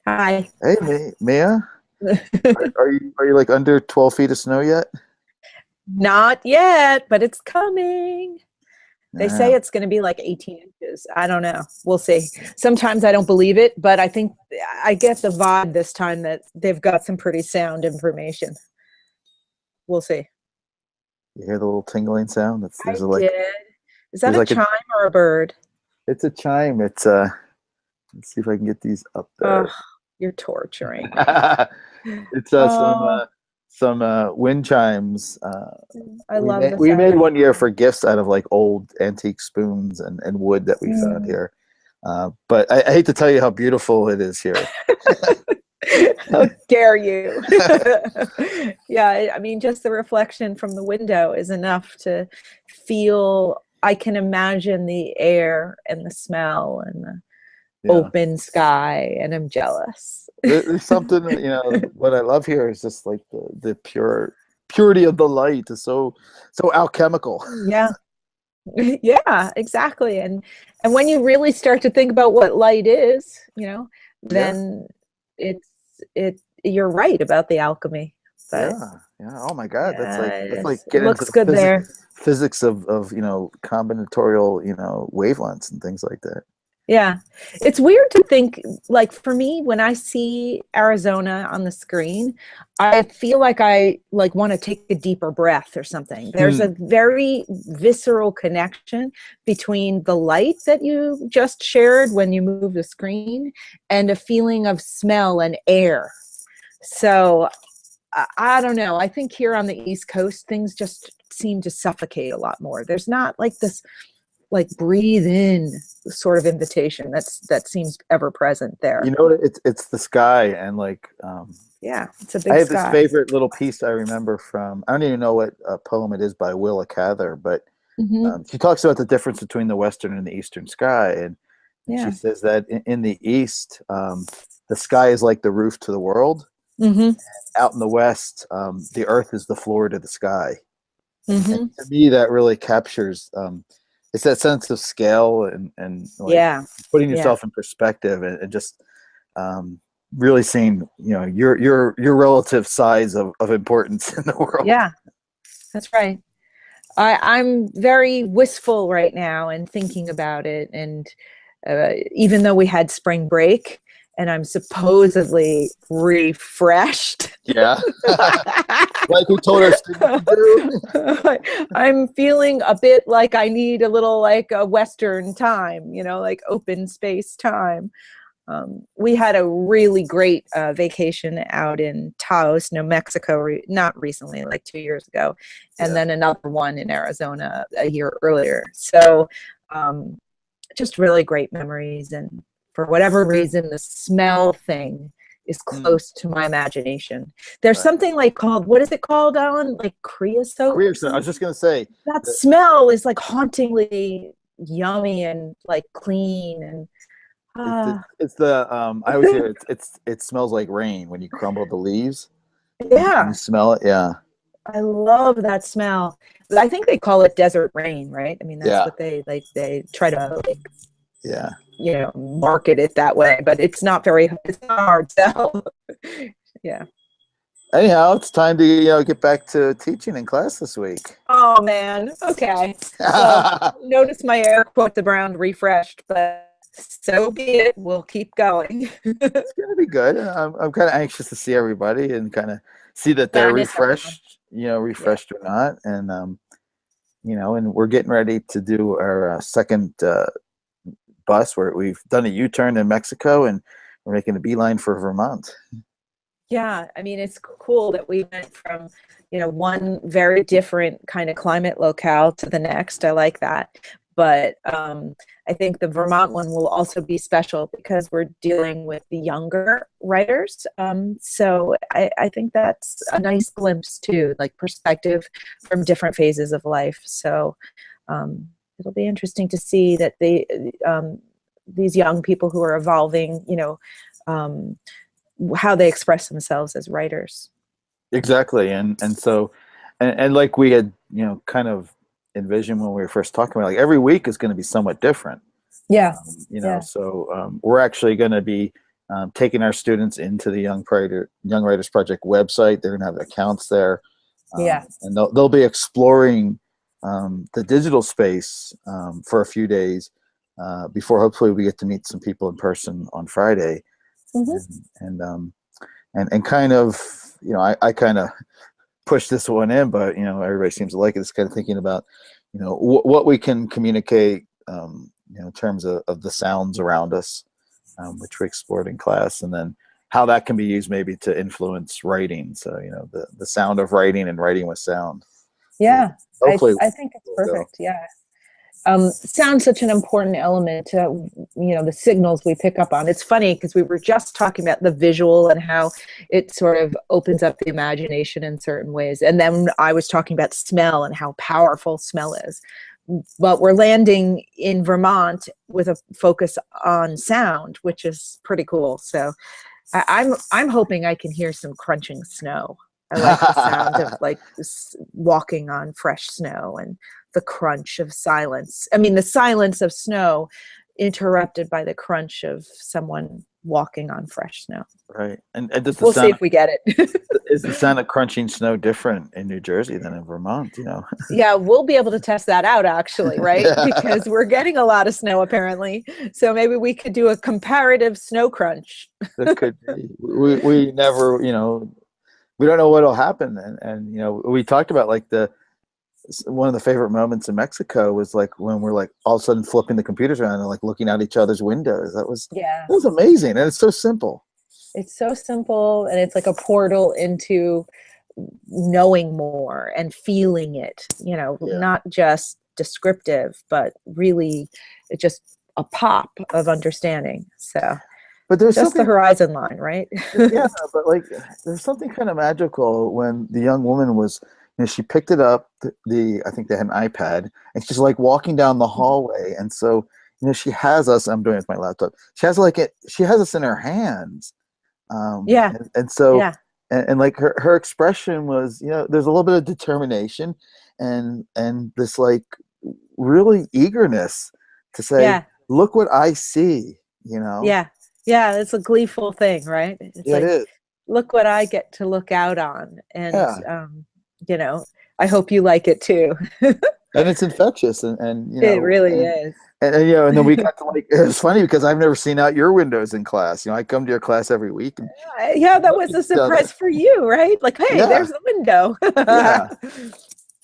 Hi. Hey, Mia, are you like under 12 feet of snow yet? Not yet, but it's coming. They say Yeah. it's going to be like 18 inches. I don't know. We'll see. Sometimes I don't believe it, but I think I get the vibe this time that they've got some pretty sound information. We'll see. You hear the little tingling sound? It's I did. Is that there's a like a chime or a bird? it's a chime. Let's see if I can get these up Oh, there. you're torturing me. It's Oh, some wind chimes. I We love made the we sound made of one year for gifts out of like old antique spoons and wood that we found Mm. here. But I hate to tell you how beautiful it is here. How dare you? Yeah, I mean, just the reflection from the window is enough to feel. I can imagine the air and the smell and the Yeah. open sky, and I'm jealous. There's something, what I love here is just like the purity of the light is so alchemical. Yeah, yeah, exactly. And when you really start to think about what light is, Yeah, then it's it. You're right about the alchemy, but yeah, yeah. Oh my God, yeah, that's like it getting into looks the good there. physics of combinatorial wavelengths and things like that. Yeah. It's weird to think, like, for me, when I see Arizona on the screen, I feel like I like want to take a deeper breath or something. There's Hmm. a very visceral connection between the light that you just shared when you move the screen and a feeling of smell and air. So I don't know. I think here on the East Coast, things just seem to suffocate a lot more. There's not like this like breathe in sort of invitation that seems ever present there. It's the sky and like Yeah, it's a I big have this sky. favorite little piece I remember from I don't even know what poem it is by Willa Cather, but Hmm. she talks about the difference between the western and the eastern sky, and she Yeah. says that in the east, the sky is like the roof to the world. Hmm. Out in the west, the earth is the floor to the sky, and Hmm. to me that really captures it's that sense of scale and like Yeah. putting Yeah. yourself in perspective and just um, really seeing your relative size of importance in the world. Yeah. That's right. I'm very wistful right now and thinking about it. And even though we had spring break and I'm supposedly refreshed, Yeah, like we told our students to do. I'm feeling a bit like I need a little like a Western time, like open space time. We had a really great vacation out in Taos, New Mexico, not recently, like 2 years ago, and Yeah, then another one in Arizona a year earlier. So um, just really great memories. And for whatever reason, the smell thing is mm, close to my imagination. There's right. something like called, what is it called, Alan? Like creosote Career. or So I was something? just gonna say That that smell is like hauntingly yummy and like clean and it's the I always hear it smells like rain when you crumble the leaves and you yeah, smell it. Yeah, I love that smell. I think they call it desert rain, right? I mean, that's yeah, what they try to like, yeah. market it that way, but it's not hard sell. Yeah. Anyhow, it's time to get back to teaching in class this week. Oh man. Okay. Well, notice my air quotes around refreshed, but so be it. We'll keep going. It's gonna be good. I'm kind of anxious to see everybody and kind of see that Yeah, they're I miss everyone. Yeah. refreshed or not, and we're getting ready to do our second bus where we've done a U-turn in Mexico and we're making a beeline for Vermont. Yeah, I mean, it's cool that we went from, one very different kind of climate locale to the next. I like that. But I think the Vermont one will also be special because we're dealing with the younger writers. So I think that's a nice glimpse too, like perspective from different phases of life. So um, it'll be interesting to see that these young people who are evolving, um, how they express themselves as writers. Exactly, and so, and like we had kind of envisioned when we were first talking about, like every week is going to be somewhat different. Yeah, yeah. So we're actually going to be taking our students into the Young Writers Project website. They're going to have accounts there, Yeah. and they'll be exploring the digital space for a few days before hopefully we get to meet some people in person on Friday, Hmm. and kind of, I kind of push this one in, but everybody seems to like it. It's kind of thinking about what we can communicate in terms of the sounds around us, which we explored in class, and then how that can be used maybe to influence writing. So the sound of writing and writing with sound. Yeah. Hopefully I think it's we'll go. perfect. Yeah. Sound's such an important element to, the signals we pick up on. It's funny because we were just talking about the visual and how it sort of opens up the imagination in certain ways. And then I was talking about smell and how powerful smell is. But we're landing in Vermont with a focus on sound, which is pretty cool. So I'm hoping I can hear some crunching snow. I like the sound of like walking on fresh snow and the crunch of silence. I mean, the silence of snow interrupted by the crunch of someone walking on fresh snow. Right. And does the We'll see sound if we get it. is the sound of crunching snow different in New Jersey than in Vermont? Yeah, we'll be able to test that out actually, right? Yeah. Because we're getting a lot of snow apparently. So maybe we could do a comparative snow crunch. That could be. We never, we don't know what'll happen. And we talked about like one of the favorite moments in Mexico was like when we're like all of a sudden flipping the computers around and like looking out each other's windows. That was amazing. And it's so simple. It's so simple, and it's like a portal into knowing more and feeling it, not just descriptive, but really just a pop of understanding. So But there's just something, the horizon line, right? yeah, but like there's something kind of magical when the young woman was, she picked it up, I think they had an iPad, and she's like walking down the hallway. And so, she has us, I'm doing it with my laptop. She has us in her hands. Yeah. And so, Yeah. and like her expression was, there's a little bit of determination and this like really eagerness to say, Yeah. look what I see, Yeah. Yeah. It's a gleeful thing, right? It's Yeah, it like, is. look what I get to look out on. And, Yeah. I hope you like it too. And it's infectious, and It really is. and then we got to like, it was funny because I've never seen out your windows in class. I come to your class every week, and Yeah, that was a surprise for you, right? Like, hey, yeah, there's the window. yeah.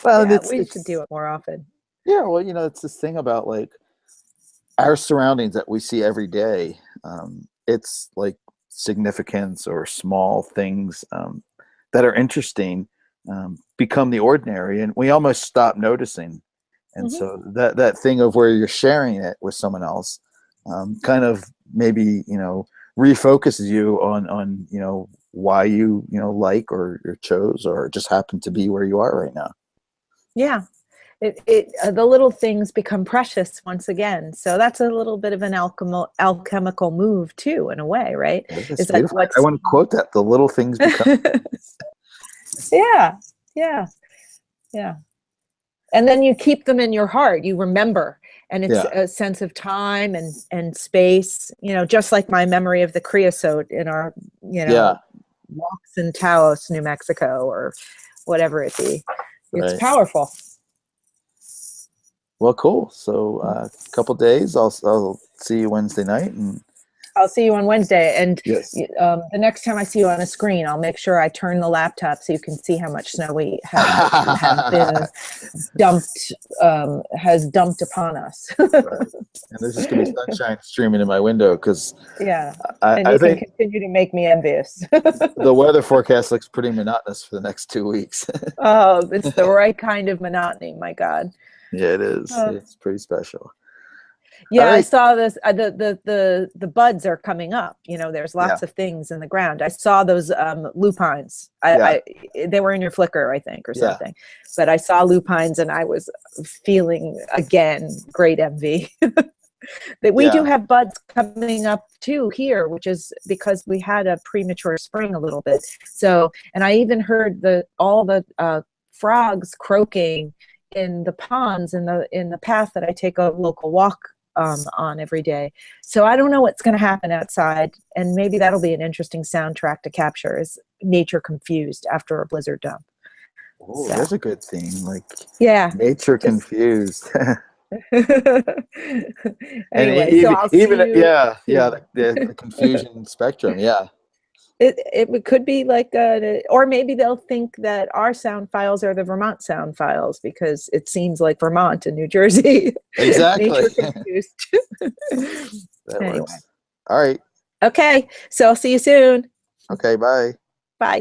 Well, Yeah, it's we should do it more often. yeah. Well, it's this thing about like our surroundings that we see every day. It's like significance or small things that are interesting become the ordinary, and we almost stop noticing. And Hmm. so that thing of where you're sharing it with someone else kind of maybe refocuses you on why you like or chose or just happen to be where you are right now. Yeah, the little things become precious once again. So that's a little bit of an alchemical move too, in a way, right? It's Is that beautiful. I want to quote that: the little things become. Yeah, yeah, yeah. And then you keep them in your heart. You remember, and it's Yeah. a sense of time and space. Just like my memory of the creosote in our Yeah. walks in Taos, New Mexico, or whatever it be. It's Right. powerful. Well, cool. So a couple days. I'll see you Wednesday night, and I'll see you on Wednesday. And yes. the next time I see you on a screen, I'll make sure I turn the laptop so you can see how much snow we have been dumped, has dumped upon us. Right. And there's just gonna be sunshine streaming in my window because Yeah, I and you can think continue to make me envious. the weather forecast looks pretty monotonous for the next 2 weeks. Oh, it's the right kind of monotony. My God. Yeah, it is. It's pretty special. Yeah, All I right. saw this. The buds are coming up. There's lots of things in the ground. I saw those lupines. They were in your Flickr, I think, or Yeah. something. But I saw lupines, and I was feeling again great envy. That we do have buds coming up too here, which is because we had a premature spring a little bit. So, and I even heard all the frogs croaking in the ponds in the path that I take a local walk on every day. So I don't know what's going to happen outside, and maybe that'll be an interesting soundtrack to capture, is nature confused after a blizzard dump. Oh, So, there's a good theme, like yeah. nature Just confused. And anyway, so I'll see you soon. the confusion spectrum, yeah. It could be like, or maybe they'll think that our sound files are the Vermont sound files because it seems like Vermont and New Jersey. Exactly. Nature confused. That Anyway. works. All right. Okay, so I'll see you soon. Okay, bye.